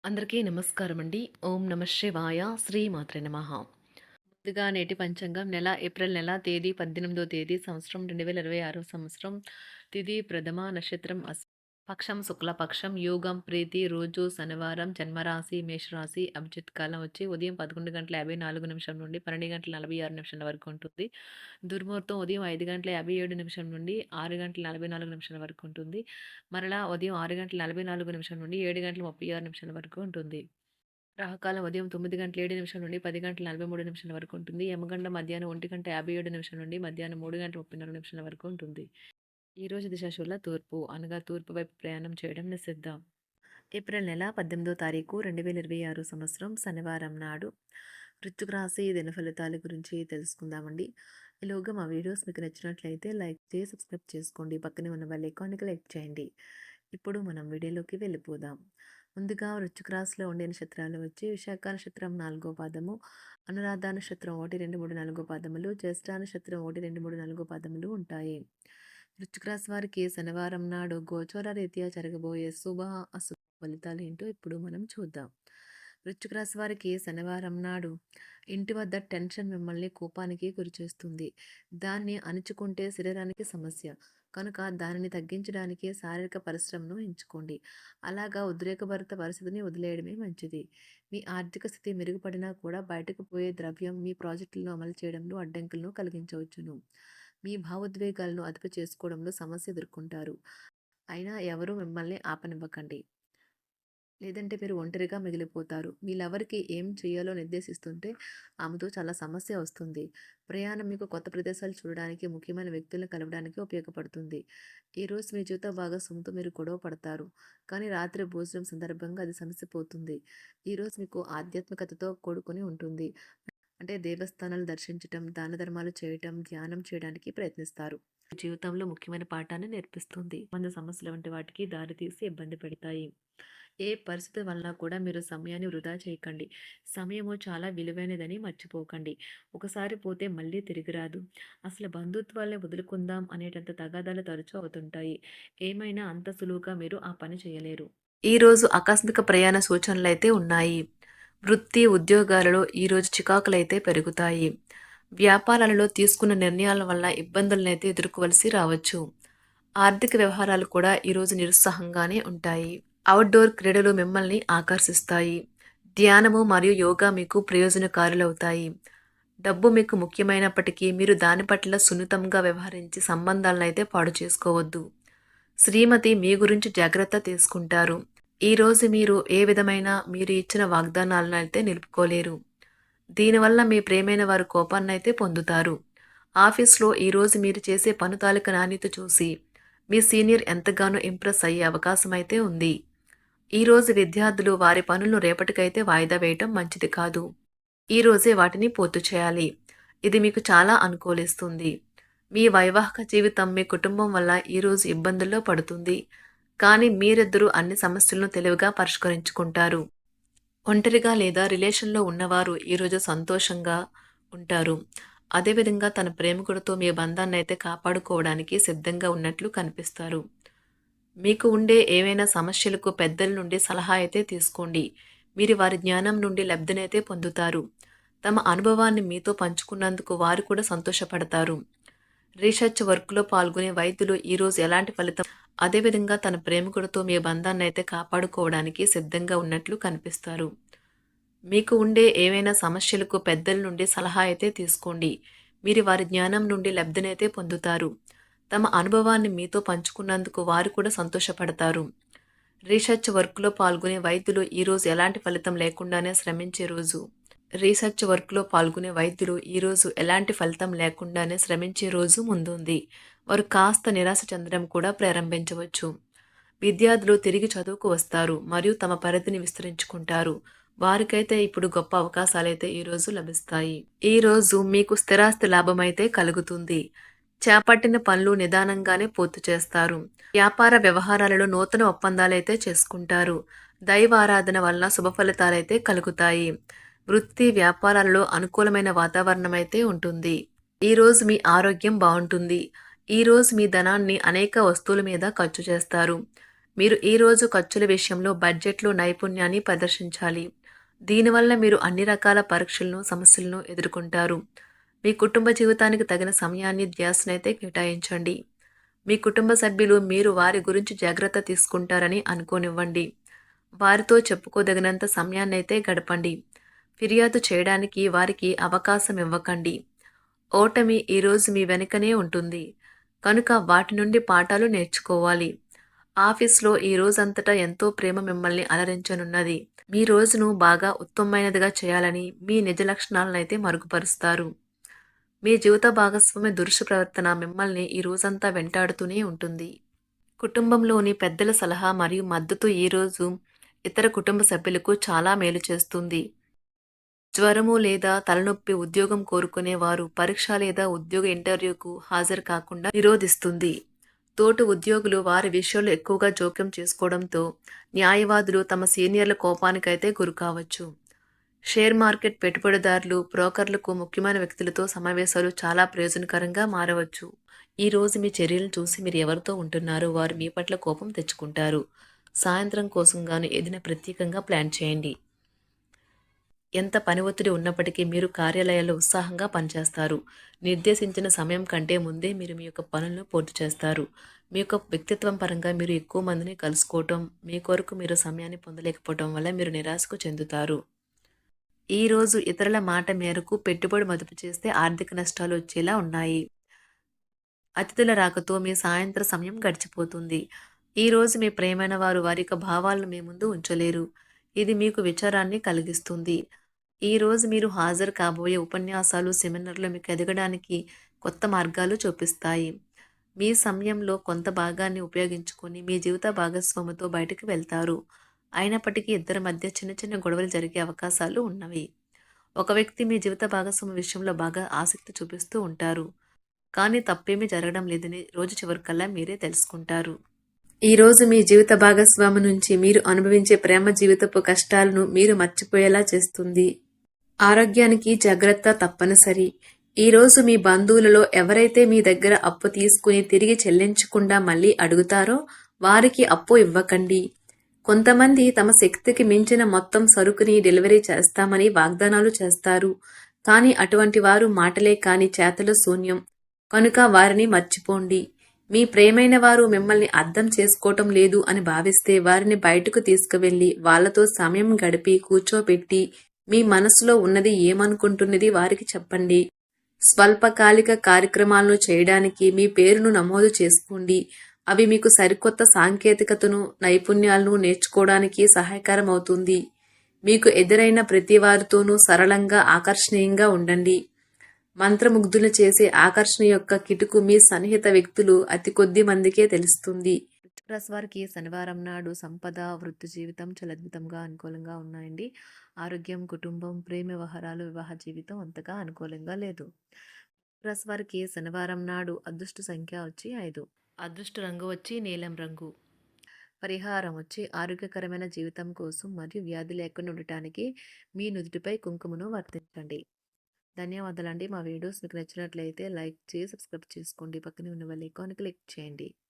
అందరికీ నమస్కారం అండి. ఓం నమ శివాయ. శ్రీమాత్రే నమః. ముందుగా నేటి పంచాంగం ఏప్రిల్ నెల తేదీ 18వ తేదీ సంవత్సరం 2026 సంవత్సరం. తిథి ప్రథమ నక్షత్రం పక్షం శుక్లపక్షం యోగం ప్రీతి రోజు శనివారం జన్మరాశి మేషరాశి అభిజిత్ కాలం వచ్చి ఉదయం 11:54 నుండి 12:46 వరకు ఉంటుంది. దుర్ముహూర్తం ఉదయం 5:57 నుండి 6:44 వరకు ఉంటుంది. మరలా ఉదయం 6:44 నుండి 7:36 వరకు ఉంటుంది. రాహుకాలం ఉదయం 9:07 నుండి 10:43 వరకు ఉంటుంది. యమగండం మధ్యాహ్నం 1:57 నుండి మధ్యాహ్నం 3:34 వరకు ఉంటుంది. ఈ రోజు దిశాశూల తూర్పు అనగా తూర్పు వైపు ప్రయాణం చేయడం నిషిద్ధం. ఏప్రిల్ నెల 18వ తారీఖు 2026 సంవత్సరం శనివారం నాడు వృశ్చిక రాశి దిన ఫలితాల గురించి తెలుసుకుందామండి. ఈలోగా మా వీడియోస్ మీకు నచ్చినట్లయితే లైక్ చేసి సబ్స్క్రైబ్ చేసుకోండి. పక్కనే ఉన్న బెల్ ఐకాన్కి లైక్ చేయండి. ఇప్పుడు మనం వీడియోలోకి వెళ్ళిపోదాం. ముందుగా వృశ్చిక రాశిలో ఉండే నక్షత్రాలు వచ్చి విశాఖ నక్షత్రం 4వ పాదము, అనురాధ నక్షత్రం 1, 2, 3, 4 పాదములు, జ్యేష్ఠ నక్షత్రం 1, 2, 3, 4 పాదములు ఉంటాయి. వృశ్చిక రాశి వారికి శనివారం నాడు గోచర రీత్యా జరగబోయే శుభ అశుభ ఫలితాలు ఏంటో ఇప్పుడు మనం చూద్దాం. వృశ్చిక రాశి వారికి శనివారం నాడు ఇంటి వద్ద టెన్షన్ మిమ్మల్ని కోపానికి గురిచేస్తుంది. దాన్ని అణుచుకుంటే శరీరానికి సమస్య కనుక దానిని తగ్గించడానికి శారీరక పరిశ్రమను ఎంచుకోండి. అలాగా ఉద్రేకభరిత పరిస్థితిని వదిలేయడమే మంచిది. మీ ఆర్థిక స్థితి మెరుగుపడినా కూడా బయటకు పోయే ద్రవ్యం మీ ప్రాజెక్టులను అమలు చేయడంలో అడ్డంకులను కలిగించవచ్చును. మీ భావోద్వేగాలను అదుపు చేసుకోవడంలో సమస్య ఎదుర్కొంటారు. అయినా ఎవరూ మిమ్మల్ని ఆపనివ్వకండి. లేదంటే మీరు ఒంటరిగా మిగిలిపోతారు. మీ లవర్‌కి ఏం చేయాలో నిర్దేశిస్తుంటే ఆమెతో చాలా సమస్య వస్తుంది. ప్రయాణం మీకు కొత్త ప్రదేశాలు చూడడానికి, ముఖ్యమైన వ్యక్తులను కలవడానికి ఉపయోగపడుతుంది. ఈరోజు మీ జీవిత భాగస్వామితో మీరు గొడవ పడతారు. కానీ రాత్రి భోజనం సందర్భంగా అది సమసిపోతుంది. ఈరోజు మీకు ఆధ్యాత్మికతతో కూడుకొని ఉంటుంది. అంటే దేవస్థానాలు దర్శించటం, దాన ధర్మాలు చేయటం, ధ్యానం చేయడానికి ప్రయత్నిస్తారు. జీవితంలో ముఖ్యమైన పాఠాన్ని నేర్పిస్తుంది. సమస్యల వంటి వాటికి దారితీసి ఇబ్బంది పెడతాయి. ఏ పరిస్థితి వలన కూడా మీరు సమయాన్ని వృధా చేయకండి. సమయము చాలా విలువైనదని మర్చిపోకండి. ఒకసారి పోతే మళ్ళీ తిరిగి రాదు. అసలు బంధుత్వాల్ని వదులుకుందాం అనేటంత తగాదాలు తరచూ అవుతుంటాయి. ఏమైనా అంత సులువుగా మీరు ఆ పని చేయలేరు. ఈరోజు ఆకస్మిక ప్రయాణ సూచనలైతే ఉన్నాయి. వృత్తి, ఉద్యోగాలలో ఈరోజు చికాకులైతే పెరుగుతాయి. వ్యాపారాలలో తీసుకున్న నిర్ణయాల వల్ల ఇబ్బందులనైతే ఎదుర్కోవలసి రావచ్చు. ఆర్థిక వ్యవహారాలు కూడా ఈరోజు నిరుత్సాహంగానే ఉంటాయి. అవుట్‌డోర్ క్రీడలు మిమ్మల్ని ఆకర్షిస్తాయి. ధ్యానము మరియు యోగా మీకు ప్రయోజనకారులవుతాయి. డబ్బు మీకు ముఖ్యమైనప్పటికీ మీరు దాని పట్ల సున్నితంగా వ్యవహరించి సంబంధాలనైతే పాడు చేసుకోవద్దు. శ్రీమతి మీ గురించి జాగ్రత్త తీసుకుంటారు. ఈరోజు మీరు ఏ విధమైన మీరు ఇచ్చిన వాగ్దానాలను అయితే నిలుపుకోలేరు. దీనివల్ల మీ ప్రియమైన వారు కోపాన్నైతే పొందుతారు. ఆఫీస్‌లో ఈరోజు మీరు చేసే పని తాలూకు నాణ్యత చూసి మీ సీనియర్ ఎంతగానో ఇంప్రెస్ అయ్యే అవకాశం అయితే ఉంది. ఈరోజు విద్యార్థులు వారి పనులను రేపటికైతే వాయిదా వేయటం మంచిది కాదు. ఈరోజే వాటిని పూర్తి చేయాలి. ఇది మీకు చాలా అనుకూలిస్తుంది. మీ వైవాహిక జీవితం మీ కుటుంబం వల్ల ఈరోజు ఇబ్బందుల్లో పడుతుంది. కానీ మీరిద్దరూ అన్ని సమస్యలను తెలివిగా పరిష్కరించుకుంటారు. ఒంటరిగా లేదా రిలేషన్‌లో ఉన్నవారు ఈరోజు సంతోషంగా ఉంటారు. అదేవిధంగా తన ప్రేమికుడితో మీ బంధాన్నైతే కాపాడుకోవడానికి సిద్ధంగా ఉన్నట్లు కనిపిస్తారు. మీకు ఉండే ఏవైనా సమస్యలకు పెద్దల నుండి సలహా అయితే తీసుకోండి. మీరు వారి జ్ఞానం నుండి లబ్ధినైతే పొందుతారు. తమ అనుభవాన్ని మీతో పంచుకున్నందుకు వారు కూడా సంతోషపడతారు. రీసెర్చ్ వర్క్‌లో పాల్గొనే వైద్యులు ఈరోజు ఎలాంటి ఫలితం అదేవిధంగా తన ప్రేమికుడితో మీ బంధాన్నైతే కాపాడుకోవడానికి సిద్ధంగా ఉన్నట్లు కనిపిస్తారు. మీకు ఉండే ఏవైనా సమస్యలకు పెద్దల నుండి సలహా అయితే తీసుకోండి. మీరు వారి జ్ఞానం నుండి లబ్ధినైతే పొందుతారు. తమ అనుభవాన్ని మీతో పంచుకున్నందుకు వారు కూడా సంతోషపడతారు. రీసెర్చ్ వర్క్‌లో పాల్గొనే వైద్యులు ఈరోజు ఎలాంటి ఫలితం లేకుండానే శ్రమించే రోజు. రీసెర్చ్ వర్క్‌లో పాల్గొనే వైద్యులు ఈరోజు ఎలాంటి ఫలితం లేకుండానే శ్రమించే రోజు ముందుంది. వారు కాస్త నిరాశ చెందడం కూడా ప్రారంభించవచ్చు. విద్యార్థులు తిరిగి చదువుకు వస్తారు మరియు తమ పరిధిని విస్తరించుకుంటారు. వారికైతే ఇప్పుడు గొప్ప అవకాశాలైతే ఈరోజు లభిస్తాయి. ఈరోజు మీకు స్థిరాస్తి లాభమైతే కలుగుతుంది. చేపట్టిన పనులు నిదానంగానే పూర్తి చేస్తారు. వ్యాపార వ్యవహారాలలో నూతన ఒప్పందాలైతే చేసుకుంటారు. దైవారాధన వలన శుభ ఫలితాలైతే కలుగుతాయి. వృత్తి వ్యాపారాలలో అనుకూలమైన వాతావరణం అయితే ఉంటుంది. ఈరోజు మీ ఆరోగ్యం బాగుంటుంది. ఈరోజు మీ ధనాన్ని అనేక వస్తువుల మీద ఖర్చు చేస్తారు. మీరు ఈరోజు ఖర్చుల విషయంలో బడ్జెట్లో నైపుణ్యాన్ని ప్రదర్శించాలి. దీనివల్ల మీరు అన్ని రకాల పరీక్షలను, సమస్యలను ఎదుర్కొంటారు. మీ కుటుంబ జీవితానికి తగిన సమయాన్ని, ధ్యాసనైతే కేటాయించండి. మీ కుటుంబ సభ్యులు మీరు వారి గురించి జాగ్రత్త తీసుకుంటారని అనుకోనివ్వండి. వారితో చెప్పుకోదగినంత సమయాన్నైతే గడపండి. ఫిర్యాదు చేయడానికి వారికి అవకాశం ఇవ్వకండి. ఓటమి ఈరోజు మీ వెనుకనే ఉంటుంది. కనుక వాటి నుండి పాఠాలు నేర్చుకోవాలి. ఆఫీస్‌లో ఈ రోజంతటా ఎంతో ప్రేమ మిమ్మల్ని అలరించనున్నది. మీ రోజును బాగా ఉత్తమమైనదిగా చేయాలని మీ నిజ లక్షణాలనైతే మరుగుపరుస్తారు. మీ జీవిత భాగస్వామి దురుసు ప్రవర్తన మిమ్మల్ని ఈ రోజంతా వెంటాడుతూనే ఉంటుంది. కుటుంబంలోని పెద్దల సలహా మరియు మద్దతు ఈరోజు ఇతర కుటుంబ సభ్యులకు చాలా మేలు చేస్తుంది. జ్వరము లేదా తలనొప్పి ఉద్యోగం కోరుకునేవారు పరీక్ష లేదా ఉద్యోగ ఇంటర్వ్యూకు హాజరు కాకుండా నిరోధిస్తుంది. తోటి ఉద్యోగులు వారి విషయాల్లో ఎక్కువగా జోక్యం చేసుకోవడంతో న్యాయవాదులు తమ సీనియర్ల కోపానికైతే గురికావచ్చు. షేర్ మార్కెట్ పెట్టుబడిదారులు, బ్రోకర్లకు ముఖ్యమైన వ్యక్తులతో సమావేశాలు చాలా ప్రయోజనకరంగా మారవచ్చు. ఈ రోజు మీ చర్యలను చూసి మీరు ఎవరితో ఉంటున్నారో వారు మీ పట్ల కోపం తెచ్చుకుంటారు. సాయంత్రం కోసం గాను ఏదైనా ప్రత్యేకంగా ప్లాన్ చేయండి. ఎంత పని ఒత్తిడి ఉన్నప్పటికీ మీరు కార్యాలయాల్లో ఉత్సాహంగా పనిచేస్తారు. నిర్దేశించిన సమయం కంటే ముందే మీరు మీ యొక్క పనులను పూర్తి చేస్తారు. మీ యొక్క వ్యక్తిత్వం పరంగా మీరు ఎక్కువ మందిని కలుసుకోవటం, మీ కొరకు మీరు సమయాన్ని పొందలేకపోవటం వల్ల మీరు నిరాశకు చెందుతారు. ఈరోజు ఇతరుల మాట మేరకు పెట్టుబడి మదుపు చేస్తే ఆర్థిక నష్టాలు వచ్చేలా ఉన్నాయి. అతిథుల రాకతో మీ సాయంత్ర సమయం గడిచిపోతుంది. ఈరోజు మీ ప్రియమైన వారు వారి యొక్క భావాలను మీ ముందు ఉంచలేరు. ఇది మీకు విచారాన్ని కలిగిస్తుంది. ఈరోజు మీరు హాజరు కాబోయే ఉపన్యాసాలు, సెమినార్లు మీకు ఎదగడానికి కొత్త మార్గాలు చూపిస్తాయి. మీ సమయంలో కొంత భాగాన్ని ఉపయోగించుకొని మీ జీవిత భాగస్వామితో బయటకు వెళ్తారు. అయినప్పటికీ ఇద్దరి మధ్య చిన్న చిన్న గొడవలు జరిగే అవకాశాలు ఉన్నవి. ఒక వ్యక్తి మీ జీవిత భాగస్వామి విషయంలో బాగా ఆసక్తి చూపిస్తూ ఉంటారు. కానీ తప్పేమీ జరగడం లేదని రోజు చివరికల్లా మీరే తెలుసుకుంటారు. ఈరోజు మీ జీవిత భాగస్వామి నుంచి మీరు అనుభవించే ప్రేమ జీవితపు కష్టాలను మీరు మర్చిపోయేలా చేస్తుంది. ఆరోగ్యానికి జాగ్రత్త తప్పనిసరి. ఈరోజు మీ బంధువులలో ఎవరైతే మీ దగ్గర అప్పు తీసుకుని తిరిగి చెల్లించకుండా మళ్ళీ అడుగుతారో వారికి అప్పు ఇవ్వకండి. కొంతమంది తమ శక్తికి మించిన మొత్తం సరుకుని డెలివరీ చేస్తామని వాగ్దానాలు చేస్తారు. కానీ అటువంటి వారు మాటలే కాని చేతలు శూన్యం. కనుక వారిని మర్చిపోండి. మీ ప్రియమైన వారు మిమ్మల్ని అర్థం చేసుకోవటం లేదు అని భావిస్తే వారిని బయటకు తీసుకువెళ్ళి వాళ్లతో సమయం గడిపి కూర్చోబెట్టి మీ మనసులో ఉన్నది ఏమనుకుంటున్నది వారికి చెప్పండి. స్వల్పకాలిక కార్యక్రమాలను చేయడానికి మీ పేరును నమోదు చేసుకోండి. అవి మీకు సరికొత్త సాంకేతికతను, నైపుణ్యాలను నేర్చుకోవడానికి సహాయకరం అవుతుంది. మీకు ఎదురైన ప్రతి వారితోనూ సరళంగా, ఆకర్షణీయంగా ఉండండి. మంత్రముగ్ధులు చేసే ఆకర్షణ యొక్క కిటుకు మీ సన్నిహిత వ్యక్తులు అతి కొద్ది మందికే తెలుస్తుంది. వృశ్చిక రాశి వారికి శనివారం నాడు సంపద, వృత్తి జీవితం చాలా అద్భుతంగా అనుకూలంగా ఉన్నాయండి. ఆరోగ్యం, కుటుంబం, ప్రేమ వ్యవహారాలు, వివాహ జీవితం అంతగా అనుకూలంగా లేదు. వృశ్చిక రాశి వారికి శనివారం నాడు అదృష్ట సంఖ్య వచ్చి 5. అదృష్ట రంగు వచ్చి నీలం రంగు. పరిహారం వచ్చి ఆరోగ్యకరమైన జీవితం కోసం మరియు వ్యాధి లేకుండా ఉండటానికి మీ నుదుటిపై కుంకుమను వర్తించండి. ధన్యవాదాలండి. మా వీడియోస్ మీకు నచ్చినట్లయితే లైక్ చేసి, సబ్స్క్రైబ్ చేసుకోండి. పక్కనే ఉన్న బెల్ ఐకాన్ క్లిక్ చేయండి.